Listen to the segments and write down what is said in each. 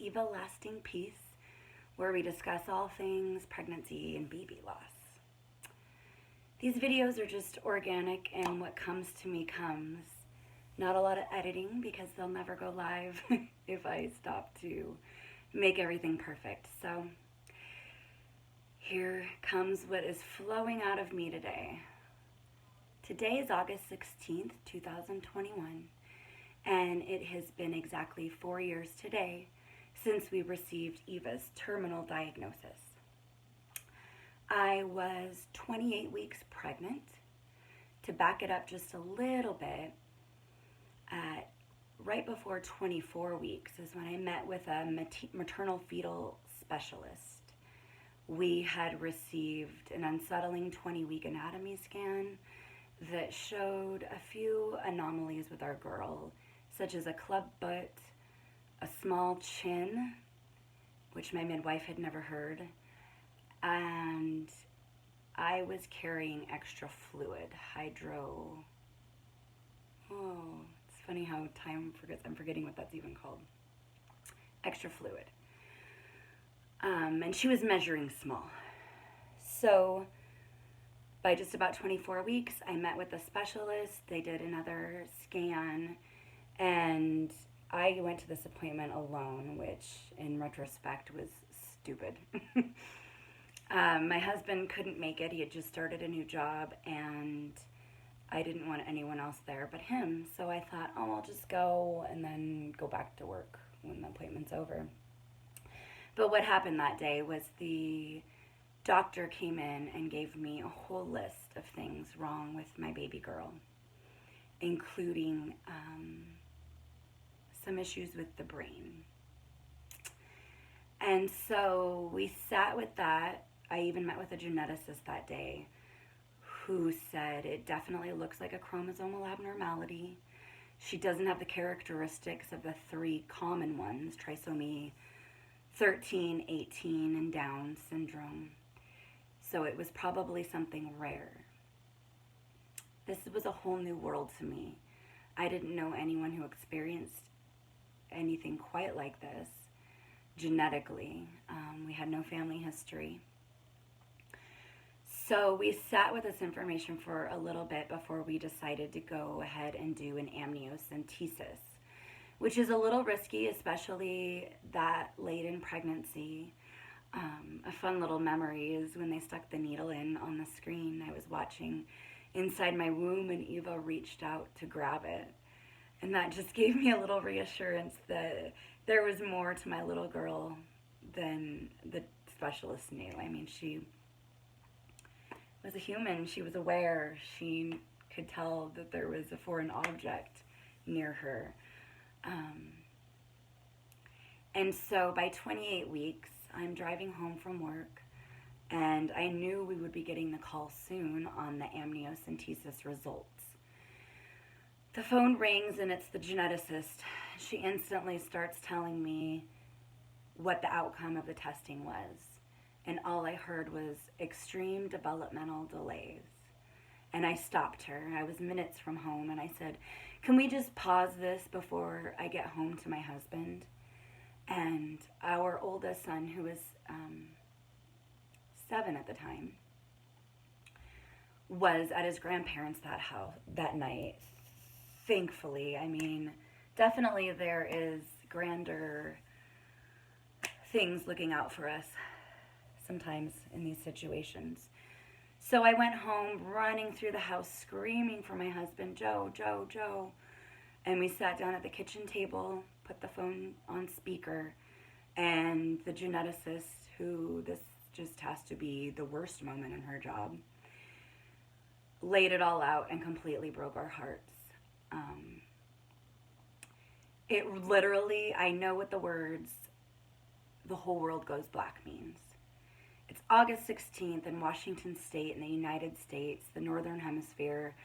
Evalastingpeace, where we discuss all things pregnancy and baby loss. These videos are just organic, and what comes to me comes. Not a lot of editing because they'll never go live if I stop to make everything perfect. So here comes what is flowing out of me today. Today is August 16th, 2021, and it has been exactly 4 years today since we received Eva's terminal diagnosis. I was 28 weeks pregnant. To back it up just a little bit, right before 24 weeks is when I met with a maternal fetal specialist. We had received an unsettling 20-week anatomy scan that showed a few anomalies with our girl, such as a club butt, a small chin, which my midwife had never heard, and I was carrying extra fluid, it's funny how time forgets. I'm forgetting what that's even called. Extra fluid. And she was measuring small. So by just about 24 weeks, I met with a specialist. They did another scan, and I went to this appointment alone, which in retrospect was stupid. My husband couldn't make it. He had just started a new job, and I didn't want anyone else there but him. So I thought, I'll just go and then go back to work when the appointment's over. But what happened that day was the doctor came in and gave me a whole list of things wrong with my baby girl, including some issues with the brain. And so we sat with that. I even met with a geneticist that day who said it definitely looks like a chromosomal abnormality. She doesn't have the characteristics of the three common ones, trisomy 13, 18, and Down syndrome. So it was probably something rare. This was a whole new world to me. I didn't know anyone who experienced anything quite like this genetically. We had no family history. So we sat with this information for a little bit before we decided to go ahead and do an amniocentesis, which is a little risky, especially that late in pregnancy. A fun little memory is when they stuck the needle in on the screen. I was watching inside my womb, and Eva reached out to grab it. And that just gave me a little reassurance that there was more to my little girl than the specialist knew. I mean, she was a human. She was aware. She could tell that there was a foreign object near her. And so by 28 weeks, I'm driving home from work, and I knew we would be getting the call soon on the amniocentesis results. The phone rings, and it's the geneticist. She instantly starts telling me what the outcome of the testing was. And all I heard was extreme developmental delays. And I stopped her. I was minutes from home, and I said, can we just pause this before I get home to my husband? And our oldest son, who was 7 at the time, was at his grandparents' that night. Thankfully, I mean, definitely there is grander things looking out for us sometimes in these situations. So I went home running through the house screaming for my husband, Joe, Joe, Joe. And we sat down at the kitchen table, put the phone on speaker, and the geneticist, who this just has to be the worst moment in her job, laid it all out and completely broke our hearts. It literally, I know what the words, the whole world goes black means. It's August 16th in Washington State in the United States, the Northern Hemisphere.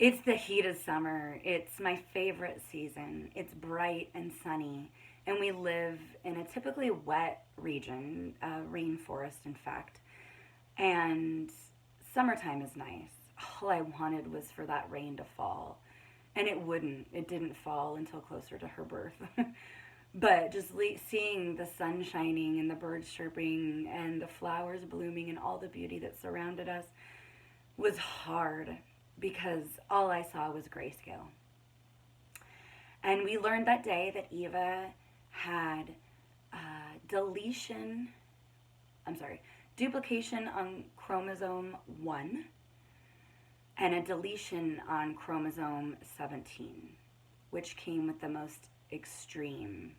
It's the heat of summer. It's my favorite season. It's bright and sunny, and we live in a typically wet region, rainforest in fact, and summertime is nice. All I wanted was for that rain to fall, and it didn't fall until closer to her birth. But just seeing the sun shining and the birds chirping and the flowers blooming and all the beauty that surrounded us was hard because all I saw was grayscale. And we learned that day that Eva had duplication on chromosome 1 and a deletion on chromosome 17, which came with the most extreme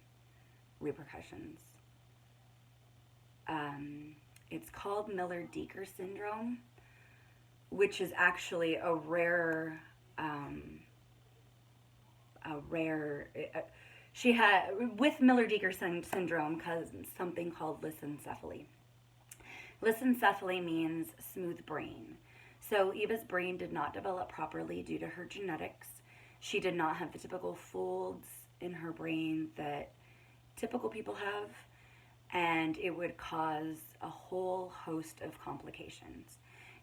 repercussions. It's called Miller-Dieker Syndrome, which is actually a rare, she had, with Miller-Dieker syndrome, comes something called Lissencephaly. Lissencephaly means smooth brain. So Eva's brain did not develop properly due to her genetics. She did not have the typical folds in her brain that typical people have, and it would cause a whole host of complications.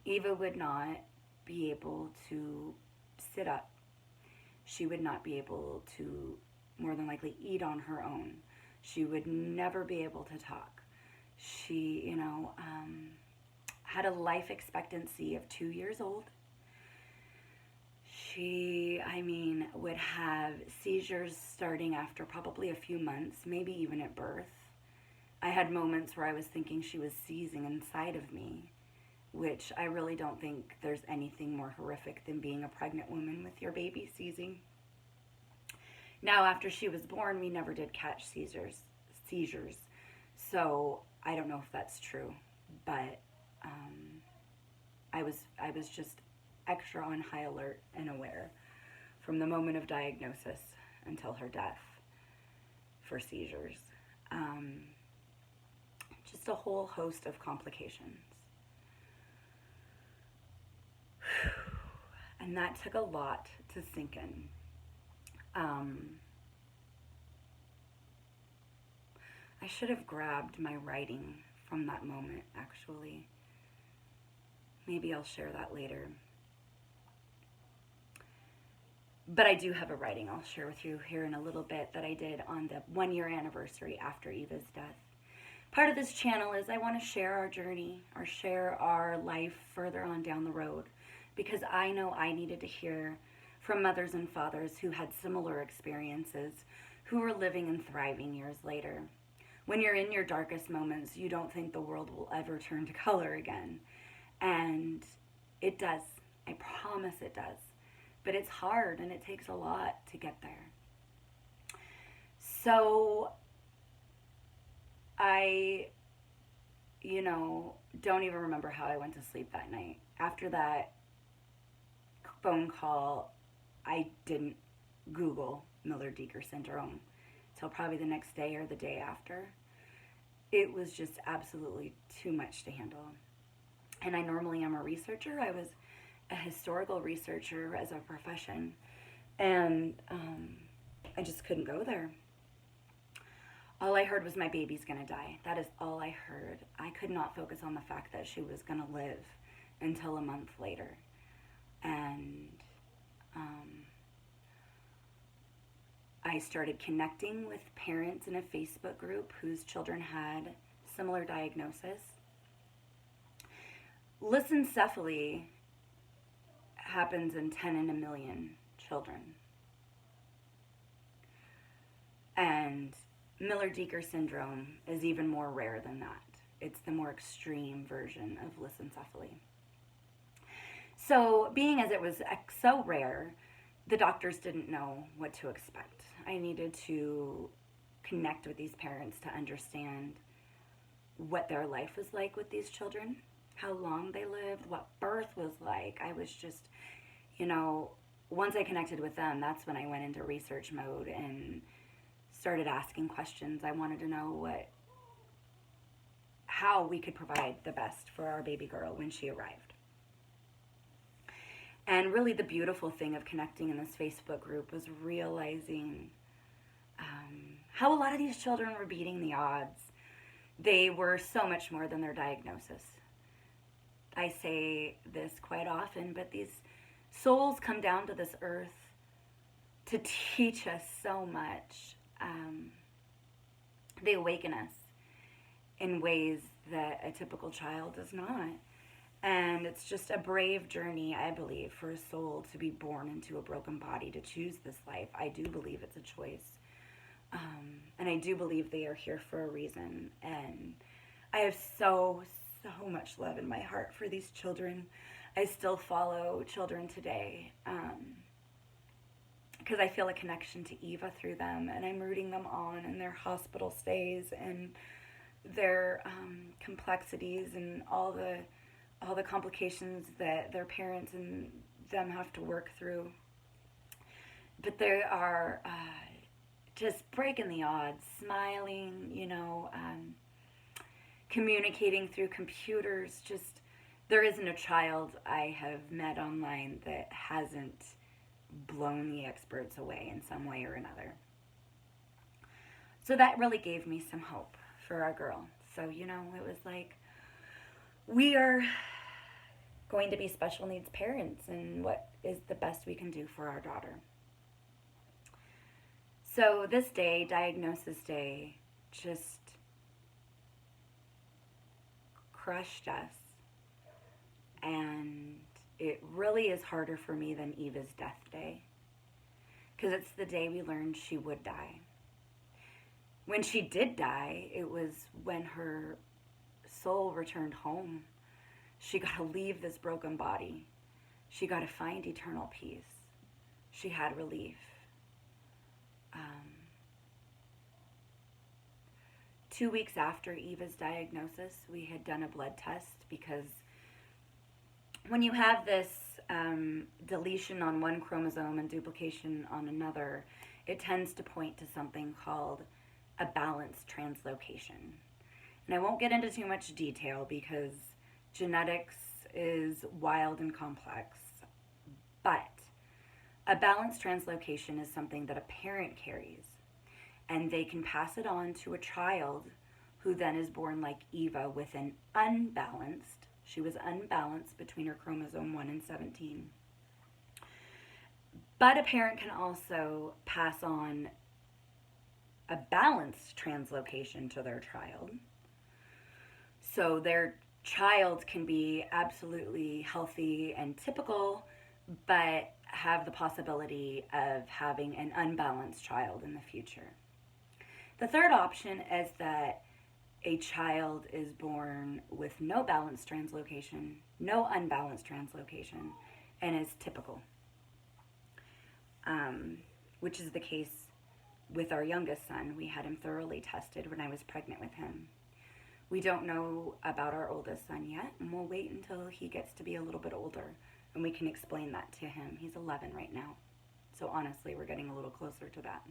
Eva would not be able to sit up. She would not be able to, more than likely, eat on her own. She would never be able to talk. She, had a life expectancy of 2 years old. She, would have seizures starting after probably a few months, maybe even at birth. I had moments where I was thinking she was seizing inside of me, which I really don't think there's anything more horrific than being a pregnant woman with your baby seizing. Now, after she was born, we never did catch seizures. So I don't know if that's true, but I was just extra on high alert and aware from the moment of diagnosis until her death for seizures. Just a whole host of complications. And that took a lot to sink in. I should have grabbed my writing from that moment, actually. Maybe I'll share that later. But I do have a writing I'll share with you here in a little bit that I did on the 1-year anniversary after Eva's death. Part of this channel is I want to share our journey or share our life further on down the road, because I know I needed to hear from mothers and fathers who had similar experiences, who were living and thriving years later. When you're in your darkest moments, you don't think the world will ever turn to color again. And it does. I promise it does. But it's hard and it takes a lot to get there. So I, don't even remember how I went to sleep that night. After that phone call, I didn't Google Miller-Dieker Syndrome till probably the next day or the day after. It was just absolutely too much to handle. And I normally am a researcher. I was a historical researcher as a profession, and I just couldn't go there. All I heard was my baby's gonna die. That is all I heard. I could not focus on the fact that she was gonna live until a month later. And I started connecting with parents in a Facebook group whose children had similar diagnosis. Lissencephaly happens in 10 in a million children. And Miller-Dieker syndrome is even more rare than that. It's the more extreme version of Lissencephaly. So, being as it was so rare, the doctors didn't know what to expect. I needed to connect with these parents to understand what their life was like with these children, how long they lived, what birth was like. I was just, once I connected with them, that's when I went into research mode and started asking questions. I wanted to know how we could provide the best for our baby girl when she arrived. And really the beautiful thing of connecting in this Facebook group was realizing how a lot of these children were beating the odds. They were so much more than their diagnosis. I say this quite often, but these souls come down to this earth to teach us so much. They awaken us in ways that a typical child does not. And it's just a brave journey, I believe, for a soul to be born into a broken body, to choose this life. I do believe it's a choice. And I do believe they are here for a reason. And I have so much love in my heart for these children. I still follow children today because I feel a connection to Eva through them, and I'm rooting them on in their hospital stays and their complexities and all the complications that their parents and them have to work through. But they are just breaking the odds, smiling, communicating through computers. Just, there isn't a child I have met online that hasn't blown the experts away in some way or another. So that really gave me some hope for our girl. So, it was like, we are going to be special needs parents, and what is the best we can do for our daughter. So this day, diagnosis day, just crushed us. And it really is harder for me than Eva's death day, because it's the day we learned she would die. When she did die, it was when her soul returned home. She got to leave this broken body. She got to find eternal peace. She had relief. 2 weeks after Eva's diagnosis, we had done a blood test, because when you have this deletion on one chromosome and duplication on another, it tends to point to something called a balanced translocation. And I won't get into too much detail because genetics is wild and complex, but a balanced translocation is something that a parent carries, and they can pass it on to a child who then is born like Eva with an unbalanced, she was unbalanced between her chromosome 1 and 17. But a parent can also pass on a balanced translocation to their child. So their child can be absolutely healthy and typical, but have the possibility of having an unbalanced child in the future. The third option is that a child is born with no balanced translocation, no unbalanced translocation, and is typical, which is the case with our youngest son. We had him thoroughly tested when I was pregnant with him. We don't know about our oldest son yet, and we'll wait until he gets to be a little bit older, and we can explain that to him. He's 11 right now, so honestly, we're getting a little closer to that.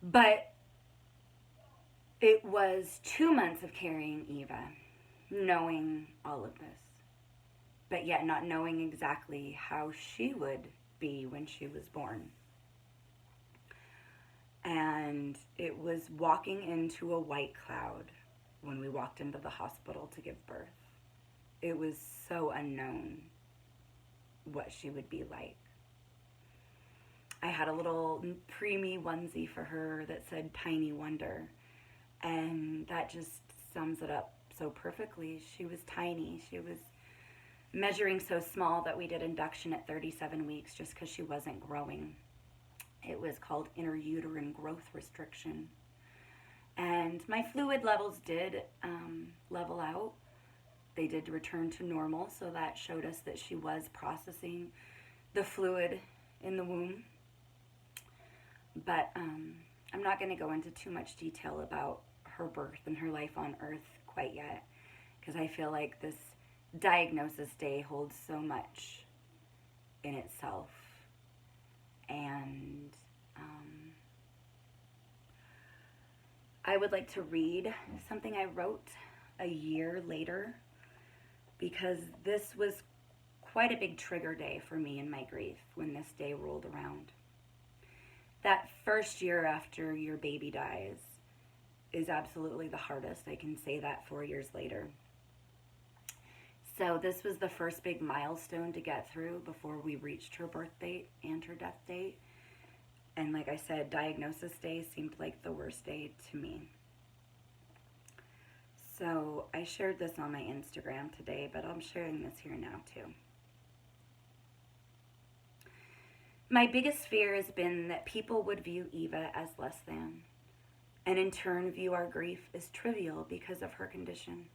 But it was 2 months of carrying Eva, knowing all of this, but yet not knowing exactly how she would be when she was born. And it was walking into a white cloud when we walked into the hospital to give birth. It was so unknown what she would be like. I had a little preemie onesie for her that said Tiny Wonder, and that just sums it up so perfectly. She was tiny. She was measuring so small that we did induction at 37 weeks just because she wasn't growing. It was called interuterine growth restriction. And my fluid levels did level out. They did return to normal, so that showed us that she was processing the fluid in the womb. But I'm not going to go into too much detail about her birth and her life on Earth quite yet, because I feel like this diagnosis day holds so much in itself. And I would like to read something I wrote a year later, because this was quite a big trigger day for me in my grief when this day rolled around. That first year after your baby dies is absolutely the hardest. I can say that 4 years later. So this was the first big milestone to get through before we reached her birth date and her death date. And like I said, diagnosis day seemed like the worst day to me. So I shared this on my Instagram today, but I'm sharing this here now too. My biggest fear has been that people would view Eva as less than, and in turn view our grief as trivial because of her condition.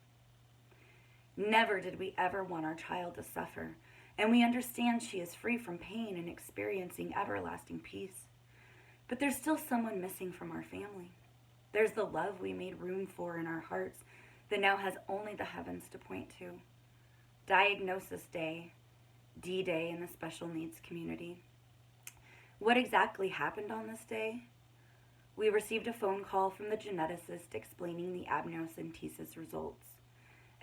Never did we ever want our child to suffer, and we understand she is free from pain and experiencing everlasting peace. But there's still someone missing from our family. There's the love we made room for in our hearts that now has only the heavens to point to. Diagnosis Day, D-Day in the special needs community. What exactly happened on this day? We received a phone call from the geneticist explaining the amniocentesis results,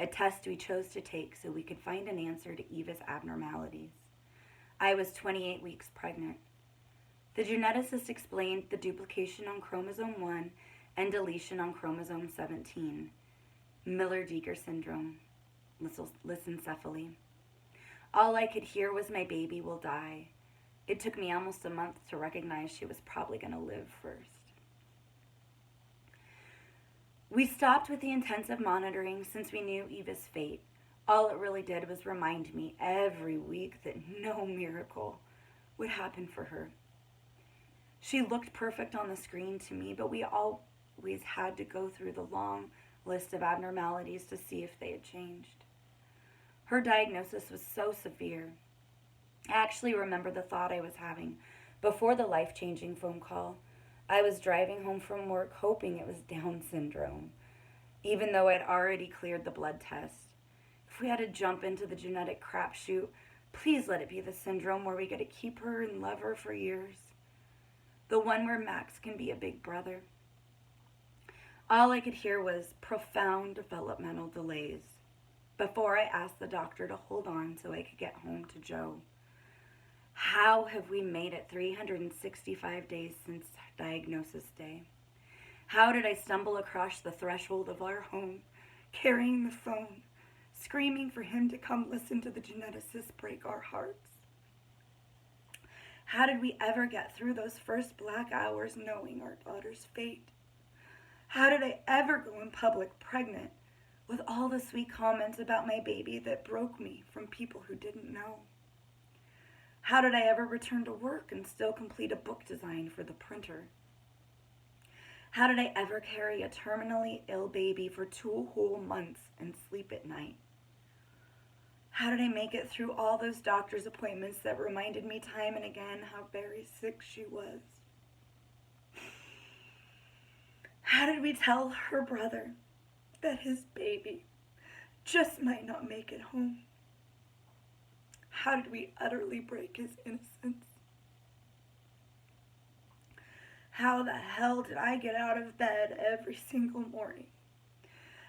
a test we chose to take so we could find an answer to Eva's abnormalities. I was 28 weeks pregnant. The geneticist explained the duplication on chromosome 1 and deletion on chromosome 17, Miller-Dieker Syndrome, Lissencephaly. All I could hear was my baby will die. It took me almost a month to recognize she was probably going to live first. We stopped with the intensive monitoring since we knew Eva's fate. All it really did was remind me every week that no miracle would happen for her. She looked perfect on the screen to me, but we always had to go through the long list of abnormalities to see if they had changed. Her diagnosis was so severe. I actually remember the thought I was having before the life-changing phone call. I was driving home from work hoping it was Down syndrome, even though I'd already cleared the blood test. If we had to jump into the genetic crapshoot, please let it be the syndrome where we get to keep her and love her for years. The one where Max can be a big brother. All I could hear was profound developmental delays before I asked the doctor to hold on so I could get home to Joe. How have we made it 365 days since diagnosis day? How did I stumble across the threshold of our home, carrying the phone, screaming for him to come listen to the geneticist break our hearts? How did we ever get through those first black hours knowing our daughter's fate? How did I ever go in public pregnant with all the sweet comments about my baby that broke me from people who didn't know? How did I ever return to work and still complete a book design for the printer? How did I ever carry a terminally ill baby for 2 whole months and sleep at night? How did I make it through all those doctor's appointments that reminded me time and again how very sick she was? How did we tell her brother that his baby just might not make it home? How did we utterly break his innocence? How the hell did I get out of bed every single morning?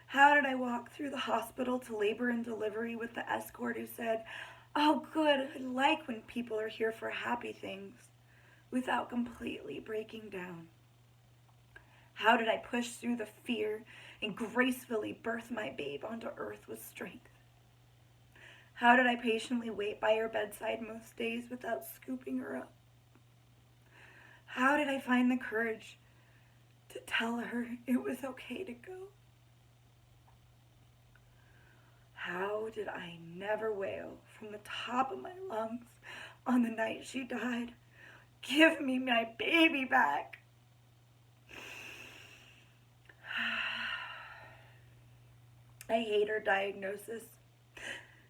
How did I walk through the hospital to labor and delivery with the escort who said, "Oh good, I like when people are here for happy things," without completely breaking down? How did I push through the fear and gracefully birth my babe onto earth with strength? How did I patiently wait by her bedside most days without scooping her up? How did I find the courage to tell her it was okay to go? How did I never wail from the top of my lungs on the night she died, "Give me my baby back"? I hate her diagnosis.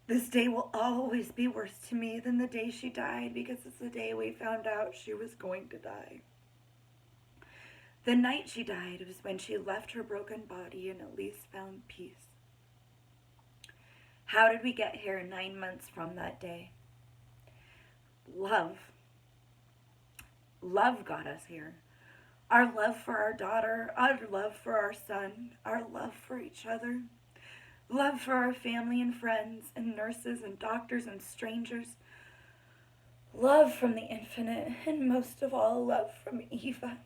This day will always be worse to me than the day she died because it's the day we found out she was going to die. The night she died was when she left her broken body and at least found peace. How did we get here 9 months from that day? Love. Love got us here. Our love for our daughter, our love for our son, our love for each other. Love for our family and friends and nurses and doctors and strangers. Love from the infinite, and most of all, love from Eva.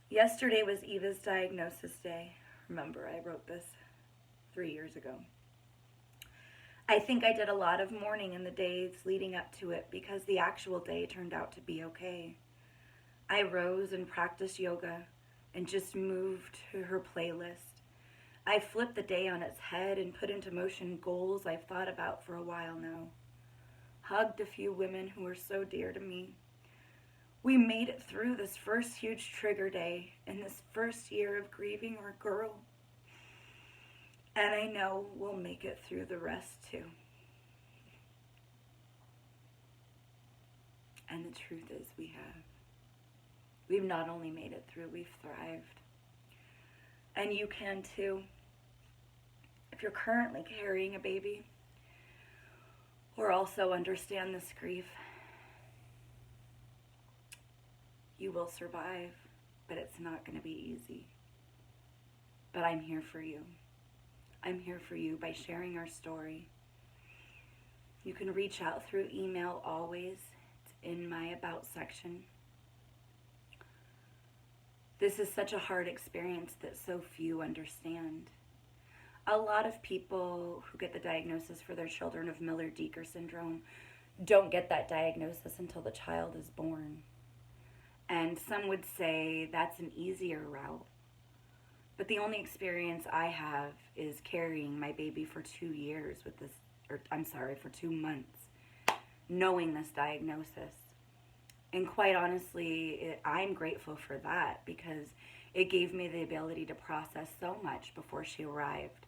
Yesterday was Eva's diagnosis day. Remember, I wrote this 3 years ago. I think I did a lot of mourning in the days leading up to it because the actual day turned out to be okay. I rose and practiced yoga and just moved to her playlist. I flipped the day on its head and put into motion goals I've thought about for a while now. Hugged a few women who were so dear to me. We made it through this first huge trigger day in this first year of grieving our girl. And I know we'll make it through the rest too. And the truth is we have. We've not only made it through, we've thrived. And you can too. If you're currently carrying a baby, or also understand this grief, you will survive, but it's not going to be easy. But I'm here for you. I'm here for you by sharing our story. You can reach out through email always. It's in my About section. This is such a hard experience that so few understand. A lot of people who get the diagnosis for their children of Miller-Dieker syndrome don't get that diagnosis until the child is born. And some would say that's an easier route. But the only experience I have is carrying my baby for 2 years with this, for 2 months, knowing this diagnosis. And quite honestly, I'm grateful for that because it gave me the ability to process so much before she arrived.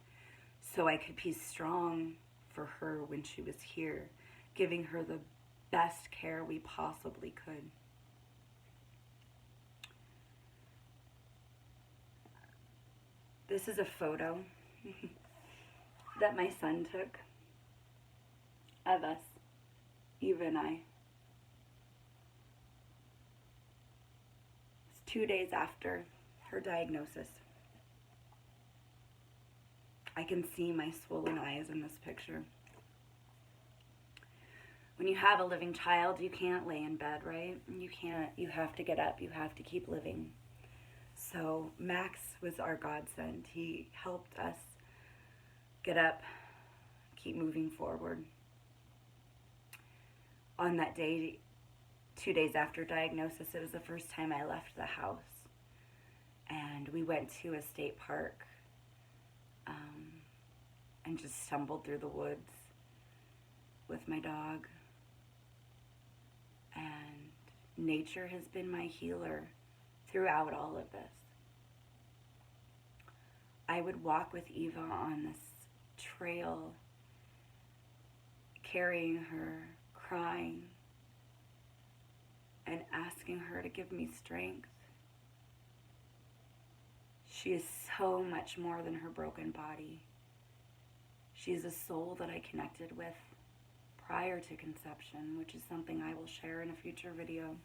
So I could be strong for her when she was here, giving her the best care we possibly could. This is a photo that my son took of us, Eva and I. It's 2 days after her diagnosis. I can see my swollen eyes in this picture. When you have a living child, you can't lay in bed, right? You have to get up, you have to keep living. So Max was our godsend. He helped us get up, keep moving forward. On that day, 2 days after diagnosis, it was the first time I left the house. And we went to a state park and just stumbled through the woods with my dog. And nature has been my healer throughout all of this. I would walk with Eva on this trail, carrying her, crying, and asking her to give me strength. She is so much more than her broken body. She's a soul that I connected with prior to conception, which is something I will share in a future video.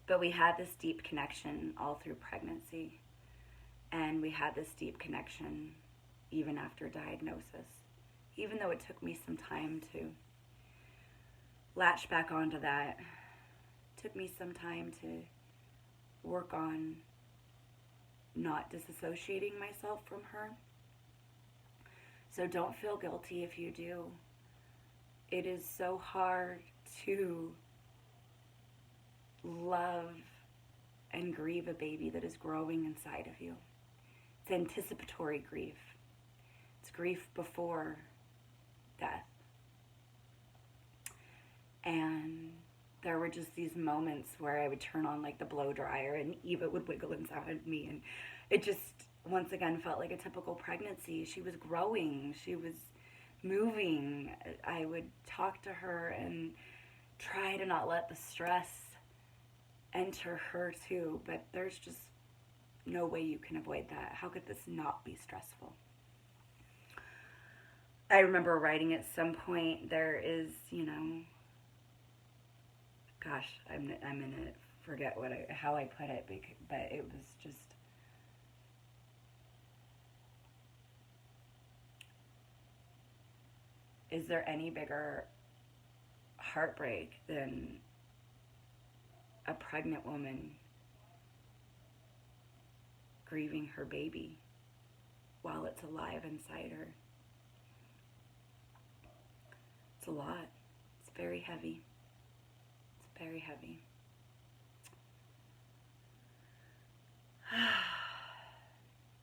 But we had this deep connection all through pregnancy. And we had this deep connection even after diagnosis. Even though it took me some time to latch back onto that. It took me some time to work on not disassociating myself from her. So don't feel guilty if you do. It is so hard to love and grieve a baby that is growing inside of you. It's anticipatory grief. It's grief before death. And there were just these moments where I would turn on like the blow dryer and Eva would wiggle inside of me, and it just once again felt like a typical pregnancy. She was growing, she was moving. I would talk to her and try to not let the stress enter her too, but there's just no way you can avoid that. How could this not be stressful? I remember writing at some point, there is, gosh, I'm gonna forget how I put it, but it was just, is there any bigger heartbreak than a pregnant woman grieving her baby while it's alive inside her? It's a lot. It's very heavy. It's very heavy.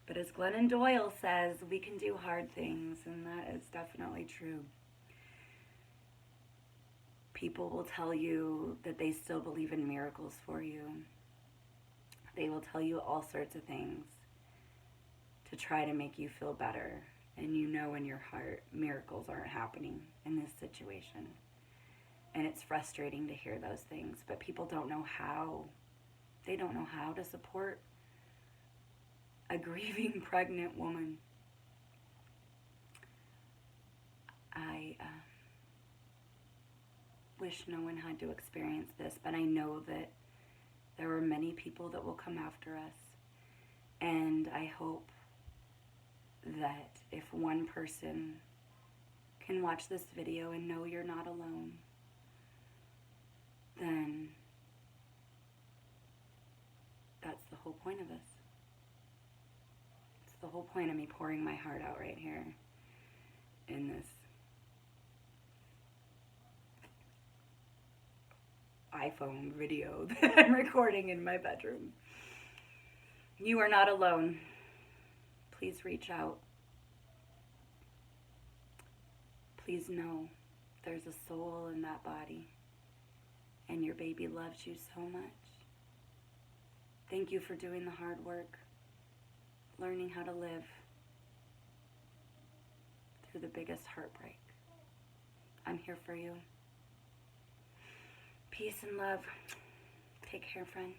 But as Glennon Doyle says, we can do hard things, and that is definitely true. People will tell you that they still believe in miracles for you. They will tell you all sorts of things to try to make you feel better. And you know in your heart, miracles aren't happening in this situation. And it's frustrating to hear those things, but people don't know how. They don't know how to support a grieving pregnant woman. I wish no one had to experience this, but I know that there are many people that will come after us. And I hope that if one person can watch this video and know you're not alone, then that's the whole point of this. It's the whole point of me pouring my heart out right here in this iPhone video that I'm recording in my bedroom. You are not alone. Please reach out. Please know there's a soul in that body, and your baby loves you so much. Thank you for doing the hard work, learning how to live through the biggest heartbreak. I'm here for you. Peace and love. Take care, friend.